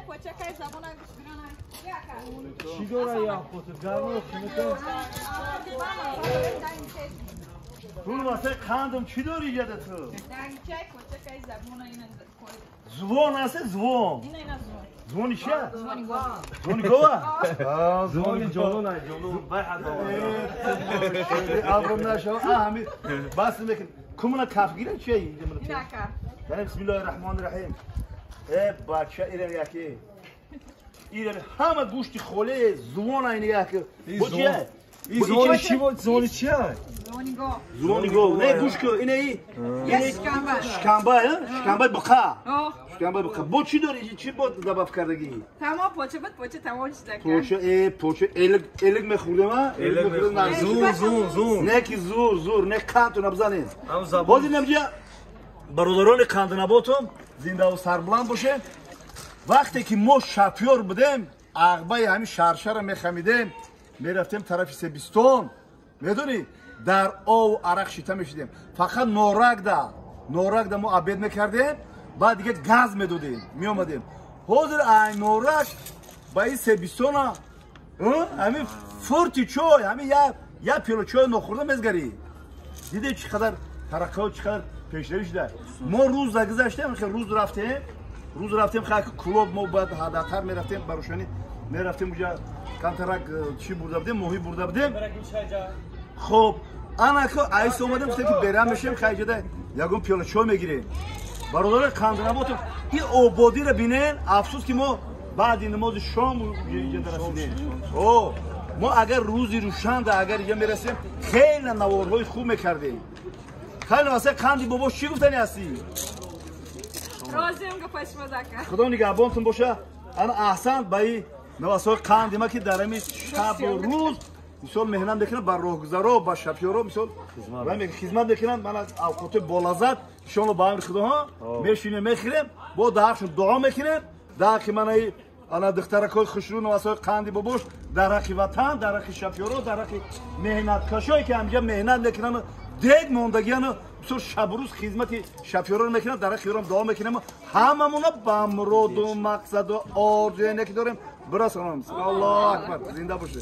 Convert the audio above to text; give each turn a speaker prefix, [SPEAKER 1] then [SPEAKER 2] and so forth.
[SPEAKER 1] پوچکای زبون گوش بیرون
[SPEAKER 2] چی داره یا خود گرم خونه تو واسه قندم چی داری یاده تو
[SPEAKER 1] دنگچه پوچکای زبون این
[SPEAKER 2] زبون است زبون
[SPEAKER 1] این زبون
[SPEAKER 2] زبونی چیه
[SPEAKER 1] زبونی گوه
[SPEAKER 2] زبونی گوه
[SPEAKER 3] زبونی جلو نه جلو بحث
[SPEAKER 2] آبرم نشو همین بس میکن کمونه کافگیره چیه اینجا
[SPEAKER 1] این اکا
[SPEAKER 2] یعنی بسم الله الرحمن الرحیم بچه ایران یکی ایران همه گوشتی خوله زبون اینه یکی bu چیه
[SPEAKER 3] این زبونی چی بود زبونی چیه
[SPEAKER 1] زبونی گوه
[SPEAKER 2] زبونی گوه نه گوش که اینه
[SPEAKER 1] یه شکمبه
[SPEAKER 2] شکمبه بقا
[SPEAKER 1] اوه
[SPEAKER 2] شکمبه بقا bu چی داری چی بود دباف کردگی
[SPEAKER 1] تمام پوچه بود پوچه تمام چیزا
[SPEAKER 2] پوچه الگ میخورده ما
[SPEAKER 3] زون
[SPEAKER 2] نه کی زور نه کانتو نبزنید
[SPEAKER 3] هم زبون
[SPEAKER 2] بازی نمیشه برادران کاندناباتم زنده و سربلند باشه وقتی که ما شاپیور بودیم عقبای همین شرشر میخمیدیم میرفتیم طرف سبیستون میدونی در او عرق شیته میشیدیم فقط نورک دا ما عبید میکردیم بعد دیگه گاز میدودیم میومدیم حاضر این نورک با این سبیستون همین فورتی چوی همین یا پیلو چوی نخورده میزگری دیده چقدر ترقه چقدر پیشروی شده ما روز گذشتیم که روز رفتیم خاک کلوب ما بعد هداتر میرفتیم بروشانی میرفتیم اونجا کانترک چی برده بودیم موهی برده بودیم خب انا که ایس اومدیم گفتیم که برام میشیم خیجده یگون پیاله چو میگیریم برادر کاندناباتو این اوبادی رو بینن افسوس که ما بعد نماز شام اینجا رسیدیم او ما اگر روزی روشن اگر اینجا میرسیم خیلی نوارهای خوب میکردیم خیلی واسه قندی بابا چی گفتنی هستی
[SPEAKER 1] راضیم که پشمزکه
[SPEAKER 2] خدا نگهبانتون باشه انا احسن با این نواسای قندی ما که درمی شب و روز مثال مهنم بکنم بر راهگذرا با شپیورا مثال خدمت بکنم من از اوقات بالازد شما با امر خدا ها میشینیم میخوریم با دهشون دعا میکنیم ده که من انا دخترکای خوشرو نواسای قندی بابوش در حق وطن در حق شپیورا در حق مهنت کشایی که همینجا مهنت میکنن دیگ موندگیانو مثل شب روز خدمت شپیورا میکنن در حق ایران دعا میکنیم هممون با مراد و مقصد و آرزویی که داریم برسونیم الله اکبر زنده باشه